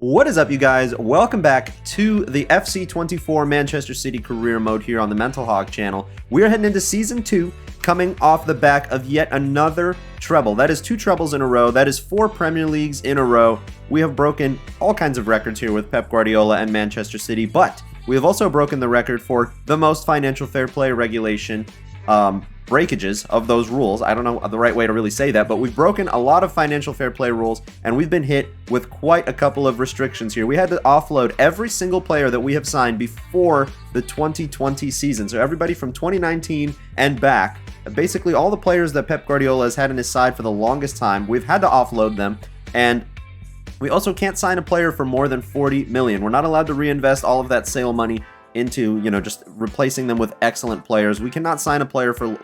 What is up, you guys? Welcome back to the FC24 Manchester City career mode here on the Mental Hog channel. We're heading into Season 2, coming off the back of yet another treble. That is 2 trebles in a row. That is 4 Premier Leagues in a row. We have broken all kinds of records here with Pep Guardiola and Manchester City, but we have also broken the record for the most financial fair play regulation breakages of those rules. I don't know the right way to really say that, but we've broken a lot of financial fair play rules, and we've been hit with quite a couple of restrictions here. We had to offload every single player that we have signed before the 2020 season. So everybody from 2019 and back, basically all the players that Pep Guardiola has had in his side for the longest time, we've had to offload them. And we also can't sign a player for more than 40 million. We're not allowed to reinvest all of that sale money into, just replacing them with excellent players. We cannot sign a player for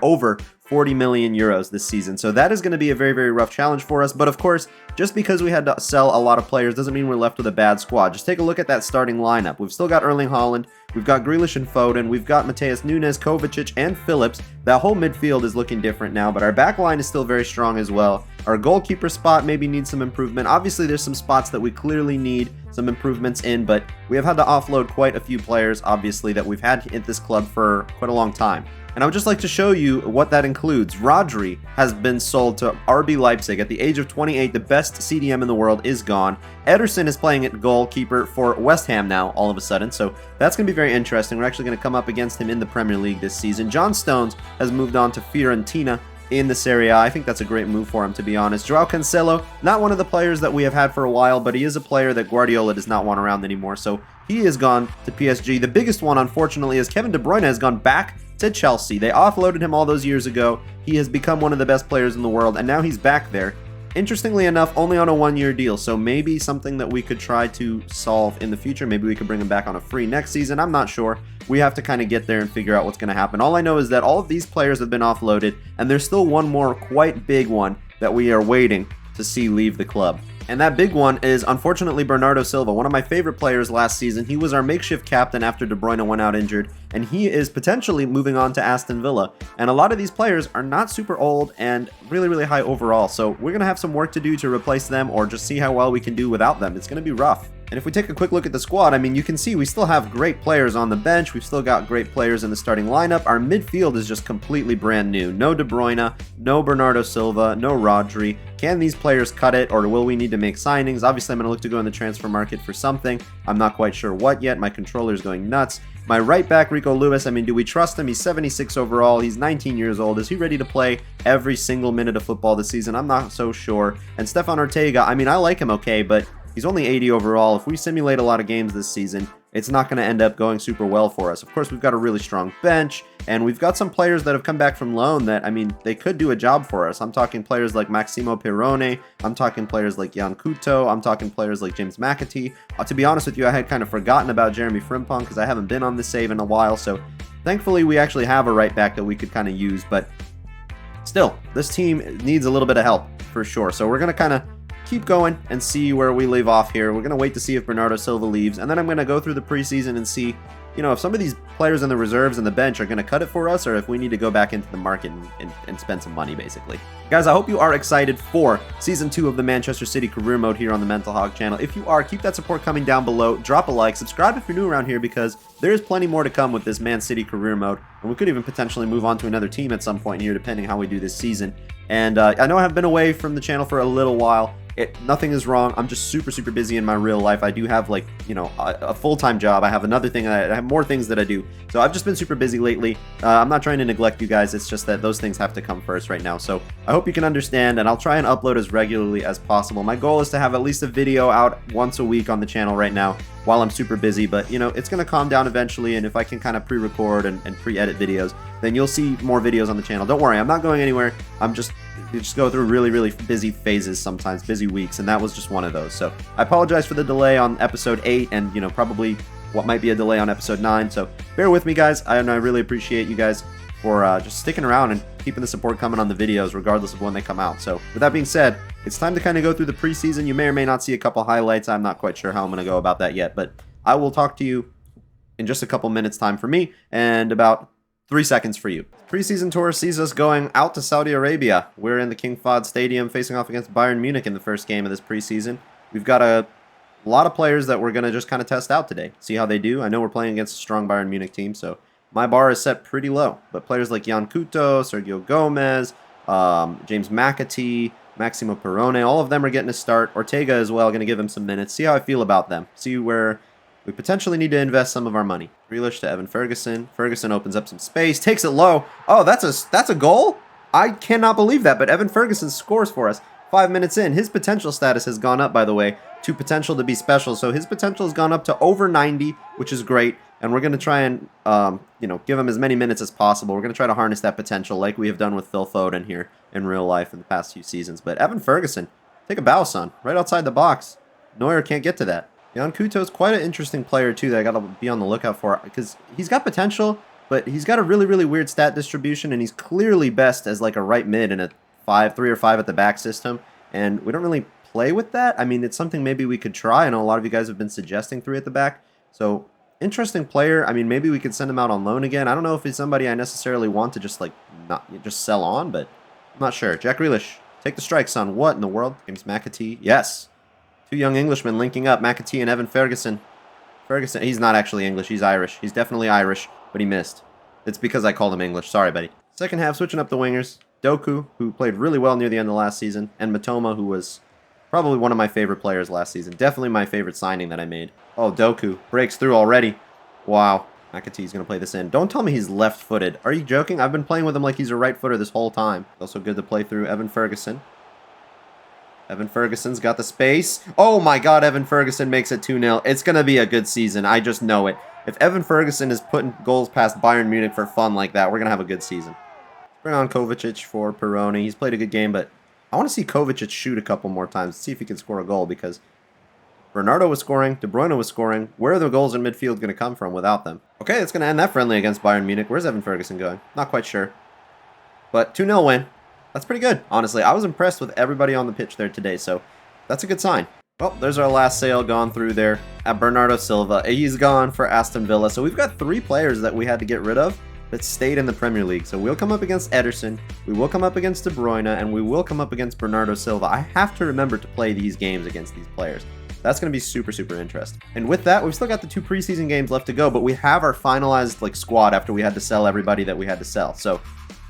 over 40 million euros this season. So that is going to be a very, very rough challenge for us. But of course, just because we had to sell a lot of players doesn't mean we're left with a bad squad. Just take a look at that starting lineup. We've still got Erling Haaland, we've got Grealish and Foden, we've got Mateus Nunes, Kovacic, and Phillips. That whole midfield is looking different now, but our back line is still very strong as well. Our goalkeeper spot maybe needs some improvement. Obviously, there's some spots that we clearly need some improvements in, but we have had to offload quite a few players, obviously, that we've had at this club for quite a long time. And I would just like to show you what that includes. Rodri has been sold to RB Leipzig at the age of 28. The best CDM in the world is gone. Ederson is playing at goalkeeper for West Ham now, all of a sudden. So that's going to be very interesting. We're actually going to come up against him in the Premier League this season. John Stones has moved on to Fiorentina in the Serie A. I think that's a great move for him, to be honest. Joao Cancelo, not one of the players that we have had for a while, but he is a player that Guardiola does not want around anymore. So he has gone to PSG. The biggest one, unfortunately, is Kevin De Bruyne has gone back to Chelsea. They offloaded him all those years ago. He has become one of the best players in the world, and now he's back there. Interestingly enough, only on a 1-year deal, so maybe something that we could try to solve in the future. Maybe we could bring him back on a free next season. I'm not sure. We have to kind of get there and figure out what's going to happen. All I know is that all of these players have been offloaded, and there's still one more quite big one that we are waiting to see leave the club. And that big one is, unfortunately, Bernardo Silva, one of my favorite players last season. He was our makeshift captain after De Bruyne went out injured, and he is potentially moving on to Aston Villa. And a lot of these players are not super old and really, really high overall, so we're going to have some work to do to replace them or just see how well we can do without them. It's going to be rough. And if we take a quick look at the squad, I mean, you can see we still have great players on the bench. We've still got great players in the starting lineup. Our midfield is just completely brand new. No De Bruyne, no Bernardo Silva, no Rodri. Can these players cut it, or will we need to make signings? Obviously, I'm going to look to go in the transfer market for something. I'm not quite sure what yet. My controller's going nuts. My right back, Rico Lewis, I mean, do we trust him? He's 76 overall. He's 19 years old. Is he ready to play every single minute of football this season? I'm not so sure. And Stefan Ortega, I mean, I like him okay, but he's only 80 overall. If we simulate a lot of games this season, it's not going to end up going super well for us. Of course, we've got a really strong bench, and we've got some players that have come back from loan that, I mean, they could do a job for us. I'm talking players like Maximo Pirone. I'm talking players like Jan Couto. I'm talking players like James McAtee. To be honest with you, I had kind of forgotten about Jeremy Frimpong because I haven't been on this save in a while, so thankfully we actually have a right back that we could kind of use, but still, this team needs a little bit of help for sure. So we're going to kind of keep going and see where we leave off here. We're going to wait to see if Bernardo Silva leaves, and then I'm going to go through the preseason and see, if some of these players in the reserves and the bench are going to cut it for us, or if we need to go back into the market and spend some money, basically. Guys, I hope you are excited for Season 2 of the Manchester City career mode here on the Mental Hog channel. If you are, keep that support coming down below. Drop a like. Subscribe if you're new around here, because there is plenty more to come with this Man City career mode, and we could even potentially move on to another team at some point here, depending how we do this season. And I know I have been away from the channel for a little while. Nothing is wrong. I'm just super, super busy in my real life. I do have, a full-time job. I have another thing. I have more things that I do. So I've just been super busy lately. I'm not trying to neglect you guys. It's just that those things have to come first right now. So I hope you can understand, and I'll try and upload as regularly as possible. My goal is to have at least a video out once a week on the channel right now while I'm super busy. But, it's going to calm down eventually, and if I can kind of pre-record and pre-edit videos, then you'll see more videos on the channel. Don't worry, I'm not going anywhere. You just go through really, really busy phases sometimes, busy weeks, and that was just one of those. So I apologize for the delay on episode 8 and, probably what might be a delay on episode 9. So bear with me, guys. I really appreciate you guys for just sticking around and keeping the support coming on the videos regardless of when they come out. So with that being said, it's time to kind of go through the preseason. You may or may not see a couple highlights. I'm not quite sure how I'm going to go about that yet, but I will talk to you in just a couple minutes time for me and about 3 seconds for you. Preseason tour sees us going out to Saudi Arabia. We're in the King Fahd Stadium facing off against Bayern Munich in the first game of this preseason. We've got a a lot of players that we're going to just kind of test out today. See how they do. I know we're playing against a strong Bayern Munich team, so my bar is set pretty low. But players like Jan Couto, Sergio Gomez, James McAtee, Maximo Perrone, all of them are getting a start. Ortega as well, going to give him some minutes. See how I feel about them. See where we potentially need to invest some of our money. Grealish to Evan Ferguson. Ferguson opens up some space, takes it low. Oh, that's a goal? I cannot believe that, but Evan Ferguson scores for us. 5 minutes in. His potential status has gone up, by the way, to potential to be special. So his potential has gone up to over 90, which is great. And we're going to try and, give him as many minutes as possible. We're going to try to harness that potential like we have done with Phil Foden here in real life in the past few seasons. But Evan Ferguson, take a bow, son. Right outside the box. Neuer can't get to that. Jan Couto is quite an interesting player, too, that I got to be on the lookout for. Because he's got potential, but he's got a really, really weird stat distribution. And he's clearly best as like a right mid in a 3 or 5 at the back system. And we don't really play with that. I mean, it's something maybe we could try. I know a lot of you guys have been suggesting 3 at the back. So, interesting player. I mean, maybe we could send him out on loan again. I don't know if he's somebody I necessarily want to just sell on, but I'm not sure. Jack Grealish, take the strike, son. What in the world? James McAtee. Yes. 2 young Englishmen linking up. McAtee and Evan Ferguson. Ferguson, he's not actually English. He's Irish. He's definitely Irish, but he missed. It's because I called him English. Sorry, buddy. Second half, switching up the wingers. Doku, who played really well near the end of last season, and Matoma, who was probably one of my favorite players last season. Definitely my favorite signing that I made. Oh, Doku breaks through already. Wow. McAtee's going to play this in. Don't tell me he's left-footed. Are you joking? I've been playing with him like he's a right-footer this whole time. Also good to play through Evan Ferguson. Evan Ferguson's got the space. Oh my god, Evan Ferguson makes it 2-0. It's going to be a good season. I just know it. If Evan Ferguson is putting goals past Bayern Munich for fun like that, we're going to have a good season. Bring on Kovacic for Perrone. He's played a good game, but I want to see Kovacic shoot a couple more times, see if he can score a goal, because Bernardo was scoring, De Bruyne was scoring. Where are the goals in midfield going to come from without them? Okay, that's going to end that friendly against Bayern Munich. Where's Evan Ferguson going? Not quite sure. But 2-0 win. That's pretty good, honestly. I was impressed with everybody on the pitch there today, so that's a good sign. Well, there's our last sale gone through there at Bernardo Silva. He's gone for Aston Villa. So we've got 3 players that we had to get rid of that stayed in the Premier League. So we'll come up against Ederson, we will come up against De Bruyne, and we will come up against Bernardo Silva. I have to remember to play these games against these players. That's going to be super, super interesting. And with that, we've still got the 2 preseason games left to go, but we have our finalized squad after we had to sell everybody that we had to sell. So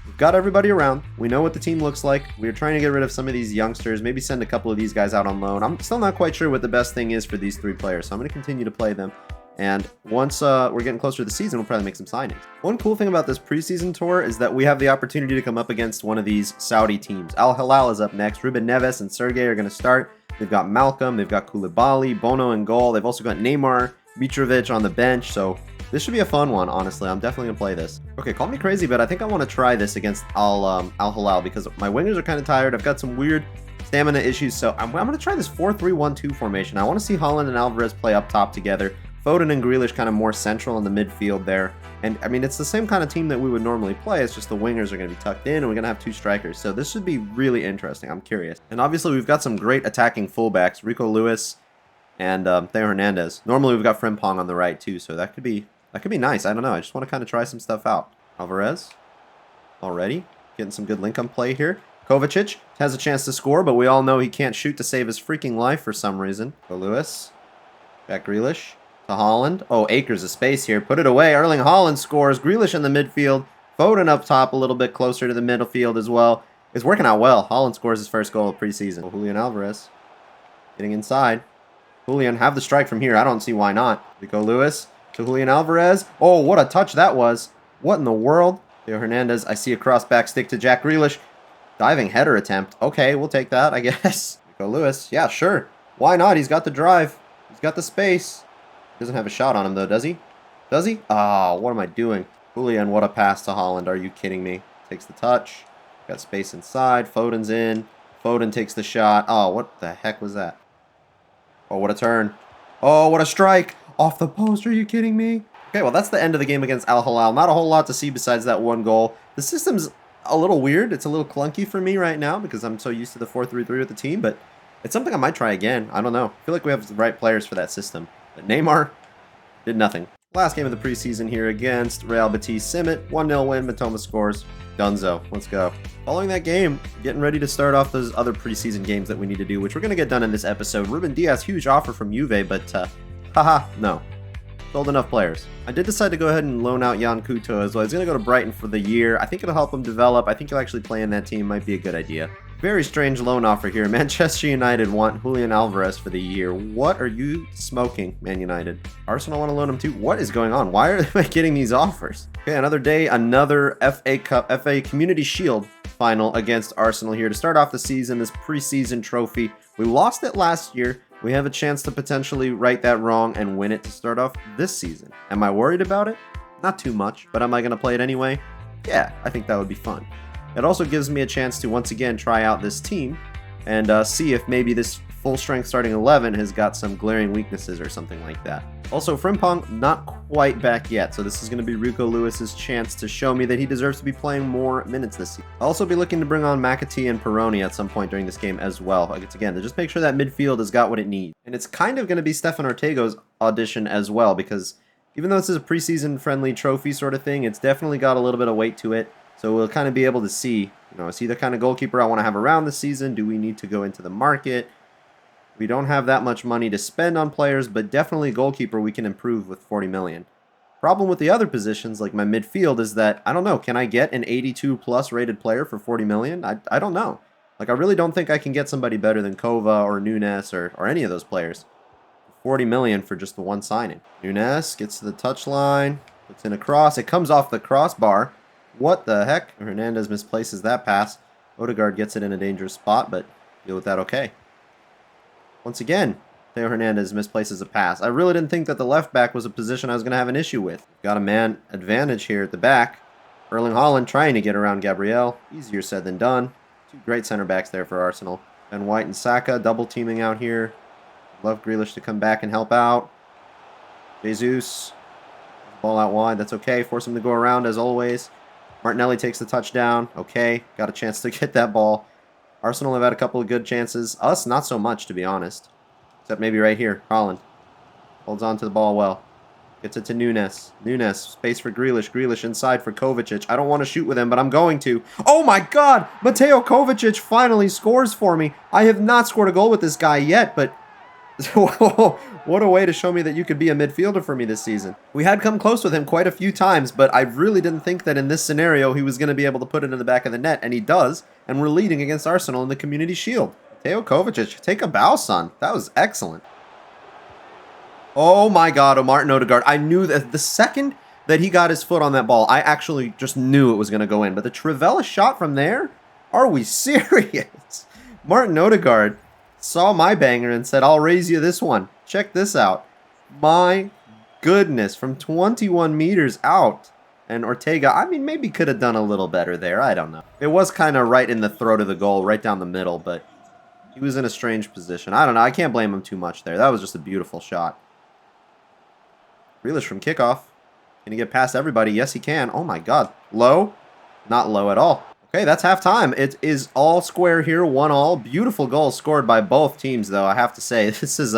we've got everybody around. We know what the team looks like. We're trying to get rid of some of these youngsters, maybe send a couple of these guys out on loan. I'm still not quite sure what the best thing is for these 3 players, so I'm going to continue to play them. And once we're getting closer to the season, we'll probably make some signings. One cool thing about this preseason tour is that we have the opportunity to come up against one of these Saudi teams. Al Hilal is up next. Ruben Neves and Sergey are going to start. They've got Malcolm, they've got Koulibaly, Bono in goal. They've also got Neymar, Mitrovic on the bench. So this should be a fun one, honestly. I'm definitely going to play this. Okay, call me crazy, but I think I want to try this against Al Hilal because my wingers are kind of tired. I've got some weird stamina issues, so I'm going to try this 4-3-1-2 formation. I want to see Haaland and Alvarez play up top together. Foden and Grealish kind of more central in the midfield there. And, I mean, it's the same kind of team that we would normally play. It's just the wingers are going to be tucked in, and we're going to have 2 strikers. So this should be really interesting. I'm curious. And obviously, we've got some great attacking fullbacks. Rico Lewis and Theo Hernandez. Normally, we've got Frimpong on the right, too. So that could be nice. I don't know. I just want to kind of try some stuff out. Alvarez. Already. Getting some good link-up play here. Kovacic has a chance to score, but we all know he can't shoot to save his freaking life for some reason. Rico Lewis. Jack Grealish. To Haaland. Oh, acres of space here. Put it away. Erling Haaland scores. Grealish in the midfield. Foden up top a little bit closer to the middle field as well. It's working out well. Haaland scores his first goal of preseason. Oh, Julian Alvarez getting inside. Julian, have the strike from here. I don't see why not. Rico Lewis to Julian Alvarez. Oh, what a touch that was. What in the world? Theo Hernandez. I see a cross back stick to Jack Grealish. Diving header attempt. Okay, we'll take that, I guess. Rico Lewis. Yeah, sure. Why not? He's got the drive. He's got the space. Doesn't have a shot on him, though, does he? Does he? Oh, what am I doing? Julian, what a pass to Haaland. Are you kidding me? Takes the touch. Got space inside. Foden's in. Foden takes the shot. Oh, what the heck was that? Oh, what a turn. Oh, what a strike. Off the post. Are you kidding me? Okay, well, that's the end of the game against Al Hilal. Not a whole lot to see besides that 1 goal. The system's a little weird. It's a little clunky for me right now because I'm so used to the 4-3-3 with the team, but it's something I might try again. I don't know. I feel like we have the right players for that system. But Neymar did nothing. Last game of the preseason here against Real Betis Simit. 1-0 win. Matoma scores. Dunzo. Let's go. Following that game, getting ready to start off those other preseason games that we need to do, which we're going to get done in this episode. Ruben Dias, huge offer from Juve, but haha, no. Sold enough players. I did decide to go ahead and loan out Jan Couto as well. He's going to go to Brighton for the year. I think it'll help him develop. I think he'll actually play in that team. Might be a good idea. Very strange loan offer here. Manchester United want Julian Alvarez for the year. What are you smoking, Man United? Arsenal want to loan him too? What is going on? Why are they getting these offers? Okay, another day, another FA Community Shield final against Arsenal here to start off the season, this preseason trophy. We lost it last year. We have a chance to potentially right that wrong and win it to start off this season. Am I worried about it? Not too much, but am I going to play it anyway? Yeah, I think that would be fun. It also gives me a chance to once again try out this team and see if maybe this full strength starting 11 has got some glaring weaknesses or something like that. Also, Frimpong not quite back yet, so this is going to be Rico Lewis's chance to show me that he deserves to be playing more minutes this season. I'll also be looking to bring on McAtee and Peroni at some point during this game as well. Again, to just make sure that midfield has got what it needs. And it's kind of going to be Stefan Ortego's audition as well, because even though this is a preseason friendly trophy sort of thing, it's definitely got a little bit of weight to it. So we'll kind of be able to see, is he the kind of goalkeeper I want to have around the season? Do we need to go into the market? We don't have that much money to spend on players, but definitely goalkeeper we can improve with 40 million. Problem with the other positions, like my midfield, is that, I don't know, can I get an 82 plus rated player for 40 million? I don't know. Like, I really don't think I can get somebody better than Kova or Nunes or any of those players. 40 million for just the one signing. Nunes gets to the touchline, puts in a cross. It comes off the crossbar. What the heck? Hernandez misplaces that pass. Odegaard gets it in a dangerous spot, but deal with that okay. Once again, Theo Hernandez misplaces a pass. I really didn't think that the left back was a position I was going to have an issue with. Got a man advantage here at the back. Erling Haaland trying to get around Gabriel. Easier said than done. Two great center backs there for Arsenal. Ben White and Saka double teaming out here. Love Grealish to come back and help out. Jesus. Ball out wide. That's okay. Force him to go around as always. Martinelli takes the touchdown. Okay. Got a chance to get that ball. Arsenal have had a couple of good chances. Us, not so much, to be honest. Except maybe right here. Haaland holds on to the ball well. Gets it to Nunes. Nunes, space for Grealish. Grealish inside for Kovacic. I don't want to shoot with him, but I'm going to. Oh my god! Mateo Kovacic finally scores for me. I have not scored a goal with this guy yet, but what a way to show me that you could be a midfielder for me this season. We had come close with him quite a few times, but I really didn't think that in this scenario he was going to be able to put it in the back of the net, and he does, and we're leading against Arsenal in the Community Shield. Mateo Kovacic, take a bow, son. That was excellent. Oh my god, Martin Odegaard. I knew that the second that he got his foot on that ball, I actually just knew it was going to go in. But the Trivela shot from there? Are we serious? Martin Odegaard saw my banger and said, I'll raise you this one. Check this out. My goodness, from 21 meters out. And Ortega, I mean, maybe could have done a little better there. I don't know. It was kind of right in the throat of the goal, right down the middle, but he was in a strange position. I don't know. I can't blame him too much there. That was just a beautiful shot. Grealish from kickoff. Can he get past everybody? Yes, he can. Oh my god. Low? Not low at all. Okay, that's halftime. It is all square here, 1-1. Beautiful goal scored by both teams, though, I have to say. This has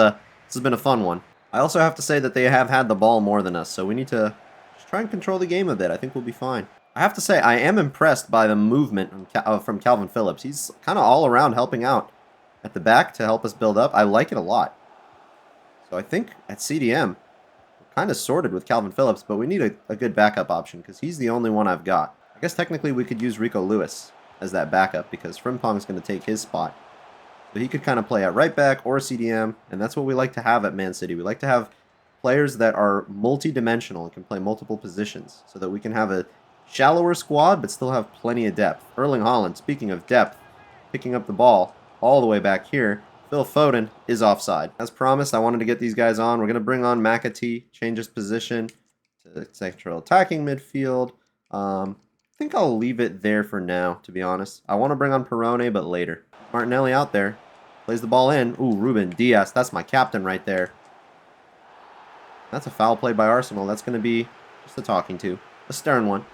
been a fun one. I also have to say that they have had the ball more than us, so we need to just try and control the game a bit. I think we'll be fine. I have to say, I am impressed by the movement from Calvin Phillips. He's kind of all around helping out at the back to help us build up. I like it a lot. So I think at CDM, we're kind of sorted with Calvin Phillips, but we need a good backup option because he's the only one I've got. I guess technically we could use Rico Lewis as that backup because Frimpong's going to take his spot. So he could kind of play at right back or CDM, and that's what we like to have at Man City. We like to have players that are multi-dimensional and can play multiple positions so that we can have a shallower squad but still have plenty of depth. Erling Haaland, speaking of depth, picking up the ball all the way back here. Phil Foden is offside. As promised, I wanted to get these guys on. We're going to bring on McAtee, change his position to central attacking midfield. I think I'll leave it there for now, to be honest. I want to bring on Peroni, but later. Martinelli out there. Plays the ball in. Ooh, Ruben Dias. That's my captain right there. That's a foul play by Arsenal. That's going to be just a talking to. A stern one.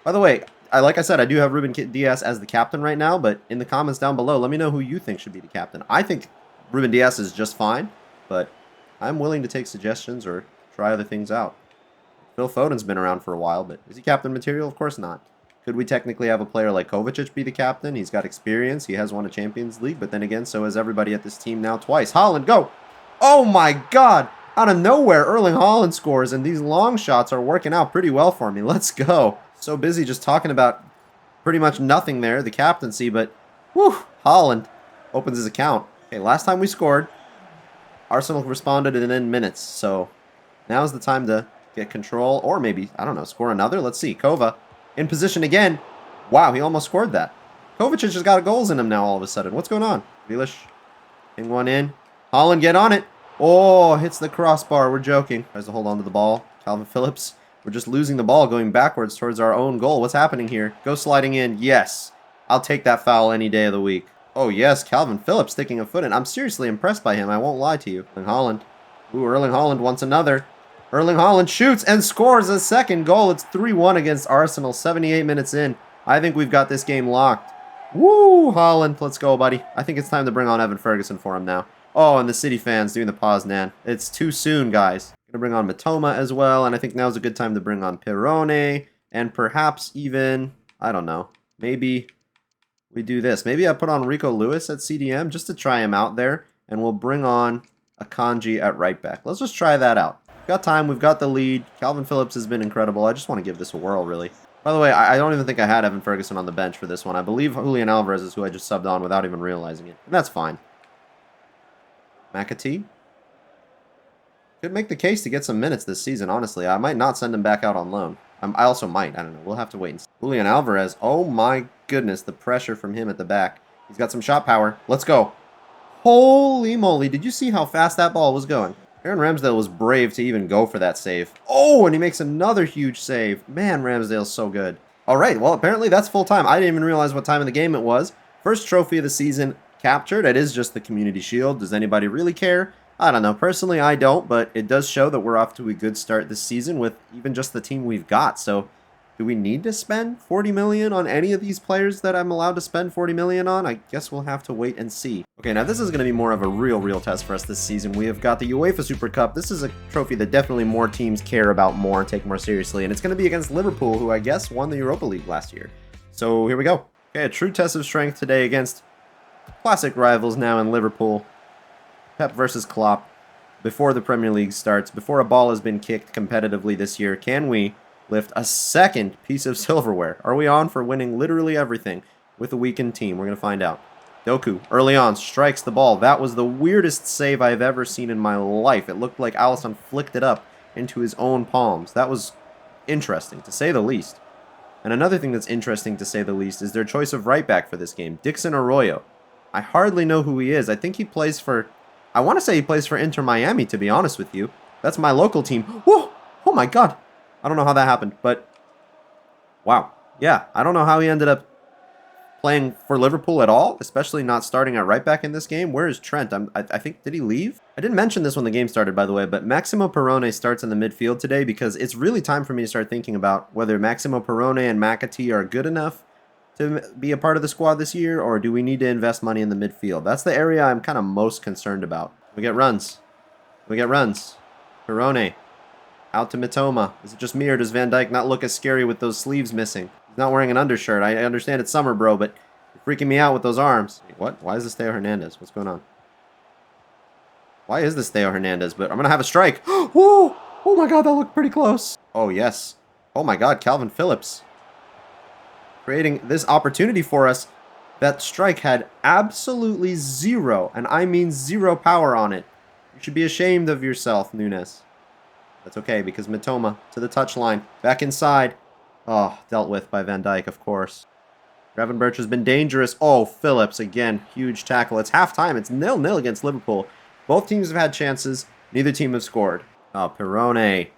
By the way, like I said, I do have Ruben Dias as the captain right now, but in the comments down below, let me know who you think should be the captain. I think Ruben Dias is just fine, but I'm willing to take suggestions or try other things out. Phil Foden's been around for a while, but is he captain material? Of course not. Could we technically have a player like Kovacic be the captain? He's got experience. He has won a Champions League. But then again, so has everybody at this team now twice. Haaland, go! Oh my god! Out of nowhere, Erling Haaland scores, and these long shots are working out pretty well for me. Let's go. So busy just talking about pretty much nothing there, the captaincy, but whew, Haaland opens his account. Okay, last time we scored, Arsenal responded in minutes, so now's the time to get control, or maybe, I don't know, score another. Let's see. Kova in position again. Wow, he almost scored that. Kovacic has got goals in him now all of a sudden. What's going on? Grealish, ping one in. Haaland, get on it. Oh, hits the crossbar. We're joking. Tries to hold on to the ball. Calvin Phillips. We're just losing the ball going backwards towards our own goal. What's happening here? Go sliding in. Yes. I'll take that foul any day of the week. Oh, yes. Calvin Phillips sticking a foot in. I'm seriously impressed by him. I won't lie to you. Erling Haaland. Ooh, Erling Haaland wants another. Erling Haaland shoots and scores a second goal. It's 3-1 against Arsenal. 78 minutes in. I think we've got this game locked. Woo, Haaland. Let's go, buddy. I think it's time to bring on Evan Ferguson for him now. Oh, and the City fans doing the pause, Nan. It's too soon, guys. Gonna bring on Mitoma as well, and I think now's a good time to bring on Pirone, and perhaps even, I don't know, maybe we do this. Maybe I put on Rico Lewis at CDM just to try him out there, and we'll bring on Akanji at right back. Let's just try that out. We've got time, we've got the lead. Calvin Phillips has been incredible. I just want to give this a whirl, really. By the way, I don't even think I had Evan Ferguson on the bench for this one. I believe Julian Alvarez is who I just subbed on without even realizing it, and that's fine. McAtee. Could make the case to get some minutes this season, honestly. I might not send him back out on loan. I also might. I don't know. We'll have to wait and see. Julian Alvarez. Oh my goodness. The pressure from him at the back. He's got some shot power. Let's go. Holy moly. Did you see how fast that ball was going? Aaron Ramsdale was brave to even go for that save. Oh, and he makes another huge save. Man, Ramsdale's so good. All right. Well, apparently that's full time. I didn't even realize what time of the game it was. First trophy of the season captured. It is just the Community Shield. Does anybody really care? I don't know. Personally, I don't, but it does show that we're off to a good start this season with even just the team we've got. So, do we need to spend 40 million on any of these players that I'm allowed to spend 40 million on? I guess we'll have to wait and see. Okay, now this is going to be more of a real test for us this season. We have got the UEFA Super Cup. This is a trophy that definitely more teams care about more and take more seriously, and it's going to be against Liverpool, who I guess won the Europa League last year. So, here we go. Okay, a true test of strength today against classic rivals now in Liverpool. Pep versus Klopp. Before the Premier League starts, before a ball has been kicked competitively this year, can we lift a second piece of silverware? Are we on for winning literally everything with a weakened team? We're going to find out. Doku, early on, strikes the ball. That was the weirdest save I've ever seen in my life. It looked like Alisson flicked it up into his own palms. That was interesting, to say the least. And another thing that's interesting, to say the least, is their choice of right back for this game. Dixon Arroyo. I hardly know who he is. I think he plays for... I want to say he plays for Inter Miami, to be honest with you. That's my local team. Whoa! Oh my god! I don't know how that happened, but... Wow. Yeah, I don't know how he ended up playing for Liverpool at all, especially not starting at right back in this game. Where is Trent? I think, did he leave? I didn't mention this when the game started, by the way, but Maximo Perrone starts in the midfield today because it's really time for me to start thinking about whether Maximo Perrone and McAtee are good enough to be a part of the squad this year, or do we need to invest money in the midfield? That's the area I'm kind of most concerned about. We get runs. We get runs. Perrone. Out to Mitoma. Is it just me, or does Van Dijk not look as scary with those sleeves missing? He's not wearing an undershirt. I understand it's summer, bro, but you're freaking me out with those arms. Wait, what? Why is this Theo Hernandez? What's going on? Why is this Theo Hernandez? But I'm going to have a strike. Whoa! Oh my god, that looked pretty close. Oh, yes. Oh my god, Calvin Phillips. Creating this opportunity for us. That strike had absolutely zero, and I mean zero power on it. You should be ashamed of yourself, Nunes. That's okay, because Mitoma to the touchline. Back inside. Oh, dealt with by Van Dijk, of course. Gravenberch has been dangerous. Oh, Phillips again. Huge tackle. It's halftime. It's 0-0 against Liverpool. Both teams have had chances. Neither team have scored. Oh, Perrone.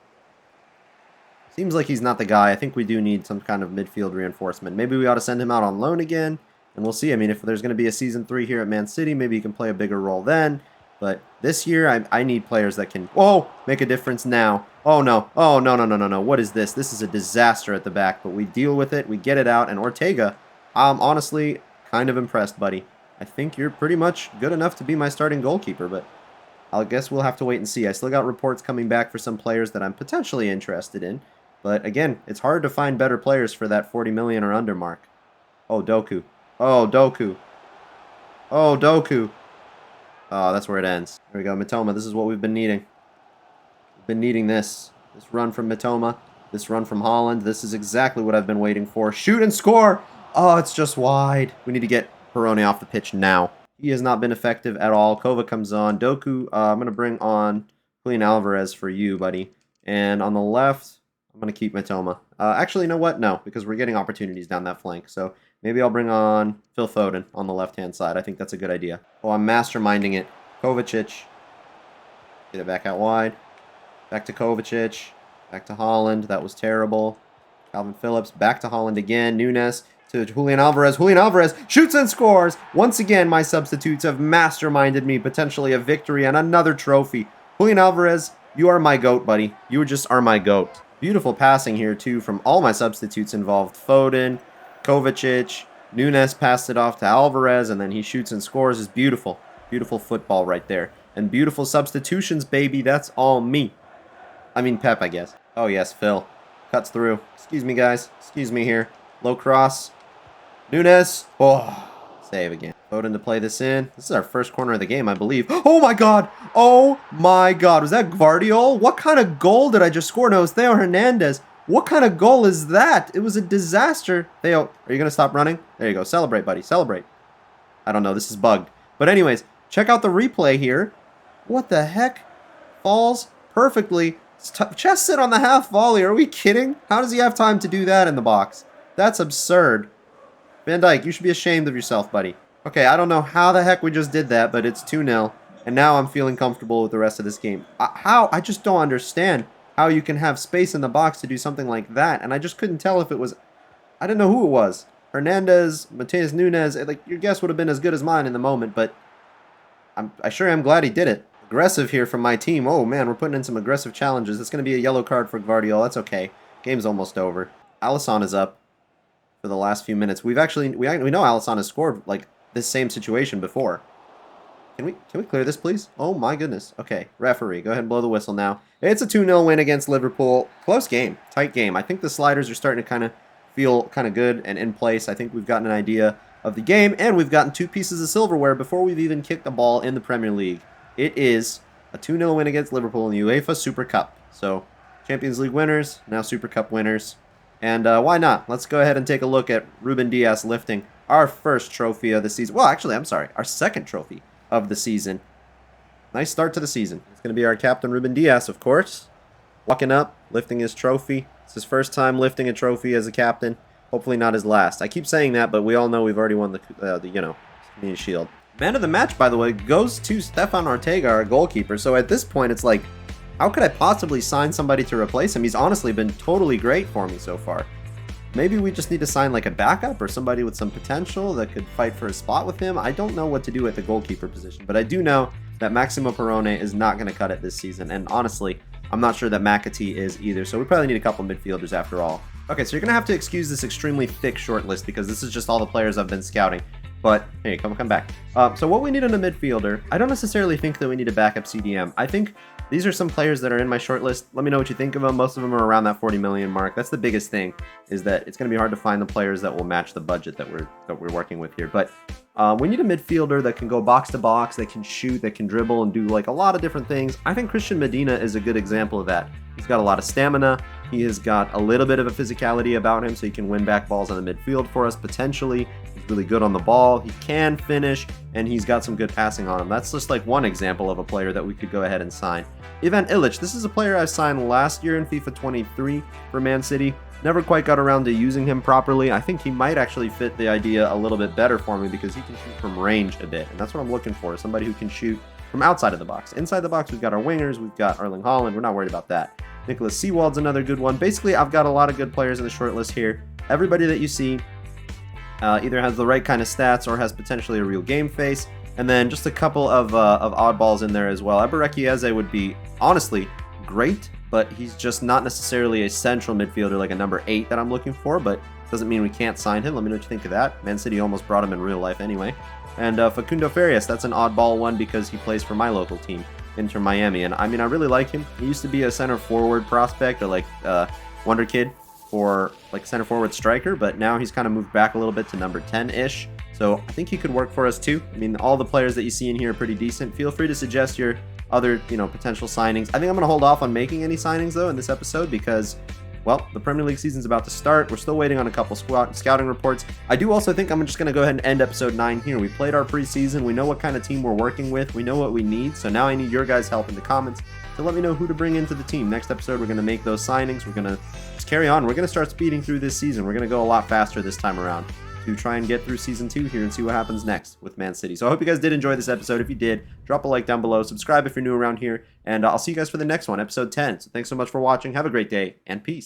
Seems like he's not the guy. I think we do need some kind of midfield reinforcement. Maybe we ought to send him out on loan again. And we'll see. I mean, if there's going to be a Season 3 here at Man City, maybe he can play a bigger role then. But this year, I need players that can, whoa, make a difference now. Oh, no. Oh, no. What is this? This is a disaster at the back. But we deal with it. We get it out. And Ortega, I'm honestly kind of impressed, buddy. I think you're pretty much good enough to be my starting goalkeeper. But I guess we'll have to wait and see. I still got reports coming back for some players that I'm potentially interested in. But again, it's hard to find better players for that 40 million or under mark. Oh, Doku. Oh, Doku. Oh, Doku. Oh, that's where it ends. There we go, Mitoma. This is what we've been needing. We've been needing this. This run from Mitoma. This run from Holland. This is exactly what I've been waiting for. Shoot and score! Oh, it's just wide. We need to get Perone off the pitch now. He has not been effective at all. Kova comes on. Doku, I'm going to bring on Julian Alvarez for you, buddy. And on the left, I'm going to keep Mitoma. Actually, you know what? No, because we're getting opportunities down that flank. So maybe I'll bring on Phil Foden on the left-hand side. I think that's a good idea. Oh, I'm masterminding it. Kovacic. Get it back out wide. Back to Kovacic. Back to Holland. That was terrible. Calvin Phillips. Back to Holland again. Nunes to Julian Alvarez. Julian Alvarez shoots and scores. Once again, my substitutes have masterminded me potentially a victory and another trophy. Julian Alvarez, you are my GOAT, buddy. You just are my GOAT. Beautiful passing here, too, from all my substitutes involved. Foden, Kovacic, Nunes passed it off to Alvarez, and then he shoots and scores. It's beautiful. Beautiful football right there. And beautiful substitutions, baby. That's all me. I mean Pep, I guess. Oh, yes, Phil. Cuts through. Excuse me, guys. Excuse me here. Low cross. Nunes. Oh, save again. Foden to play this in. This is our first corner of the game, I believe. Oh, my God. Oh, my God. Was that Guardiola? What kind of goal did I just score? No, it's Theo Hernandez. What kind of goal is that? It was a disaster. Theo, are you going to stop running? There you go. Celebrate, buddy. Celebrate. I don't know. This is bugged. But anyways, check out the replay here. What the heck? Falls perfectly. Chest sit on the half volley. Are we kidding? How does he have time to do that in the box? That's absurd. Van Dijk, you should be ashamed of yourself, buddy. Okay, I don't know how the heck we just did that, but it's 2-0. And now I'm feeling comfortable with the rest of this game. How? I just don't understand how you can have space in the box to do something like that. And I just couldn't tell if it was... I didn't know who it was. Hernandez, Mateus Nunes. Like, your guess would have been as good as mine in the moment, but I sure am glad he did it. Aggressive here from my team. Oh, man, we're putting in some aggressive challenges. It's going to be a yellow card for Guardiola. That's okay. Game's almost over. Alisson is up for the last few minutes. We know Alisson has scored, like, this same situation before. Can we clear this, please? Oh, my goodness. Okay, referee, go ahead and blow the whistle now. It's a 2-0 win against Liverpool. Close game. Tight game. I think the sliders are starting to kind of feel kind of good and in place. I think we've gotten an idea of the game, and we've gotten 2 pieces of silverware before we've even kicked a ball in the Premier League. It is a 2-0 win against Liverpool in the UEFA Super Cup. So, Champions League winners, now Super Cup winners. And why not? Let's go ahead and take a look at Ruben Dias lifting our first trophy of the season. Well, actually, I'm sorry, our second trophy of the season. Nice start to the season. It's going to be our captain, Ruben Dias, of course. Walking up, lifting his trophy. It's his first time lifting a trophy as a captain. Hopefully not his last. I keep saying that, but we all know we've already won the Community Shield. Man of the match, by the way, goes to Stefan Ortega, our goalkeeper. So at this point, it's like, how could I possibly sign somebody to replace him? He's honestly been totally great for me so far. Maybe we just need to sign like a backup or somebody with some potential that could fight for a spot with him. I don't know what to do at the goalkeeper position, but I do know that Maximo Perone is not going to cut it this season. And honestly, I'm not sure that McAtee is either. So we probably need a couple midfielders after all. Okay, so you're going to have to excuse this extremely thick short list because this is just all the players I've been scouting. But, hey, come back. So what we need in a midfielder, I don't necessarily think that we need a backup CDM. I think these are some players that are in my short list. Let me know what you think of them. Most of them are around that 40 million mark. That's the biggest thing, is that it's going to be hard to find the players that will match the budget that we're working with here. But we need a midfielder that can go box to box, that can shoot, that can dribble, and do like a lot of different things. I think Christian Medina is a good example of that. He's got a lot of stamina. He has got a little bit of a physicality about him, so he can win back balls on the midfield for us, potentially. He's really good on the ball. He can finish, and he's got some good passing on him. That's just like one example of a player that we could go ahead and sign. Ivan Illich, this is a player I signed last year in FIFA 23 for Man City. Never quite got around to using him properly. I think he might actually fit the idea a little bit better for me because he can shoot from range a bit, and that's what I'm looking for, somebody who can shoot from outside of the box. Inside the box, we've got our wingers, we've got Erling Haaland, we're not worried about that. Nicholas Seawald's another good one. Basically, I've got a lot of good players in the short list here. Everybody that you see either has the right kind of stats or has potentially a real game face, and then just a couple of oddballs in there as well. Eberechi Eze would be, honestly, great, but he's just not necessarily a central midfielder like a number 8 that I'm looking for, but doesn't mean we can't sign him. Let me know what you think of that. Man City almost brought him in real life anyway. And Facundo Farias, that's an oddball one because he plays for my local team, Inter Miami, and I mean, I really like him. He used to be a center forward prospect, or like wonder kid for like center forward striker, but now he's kind of moved back a little bit to number 10-ish. So I think he could work for us too. I mean, all the players that you see in here are pretty decent. Feel free to suggest your other, potential signings. I think I'm going to hold off on making any signings though in this episode because, well, the Premier League season's about to start. We're still waiting on a couple scouting reports. I do also think I'm just going to go ahead and end episode 9 here. We played our preseason. We know what kind of team we're working with. We know what we need. So now I need your guys' help in the comments to let me know who to bring into the team. Next episode, we're going to make those signings. We're going to just carry on. We're going to start speeding through this season. We're going to go a lot faster this time around to try and get through season 2 here and see what happens next with Man City. So I hope you guys did enjoy this episode. If you did, drop a like down below, subscribe if you're new around here, and I'll see you guys for the next one, episode 10. So thanks so much for watching. Have a great day, and peace.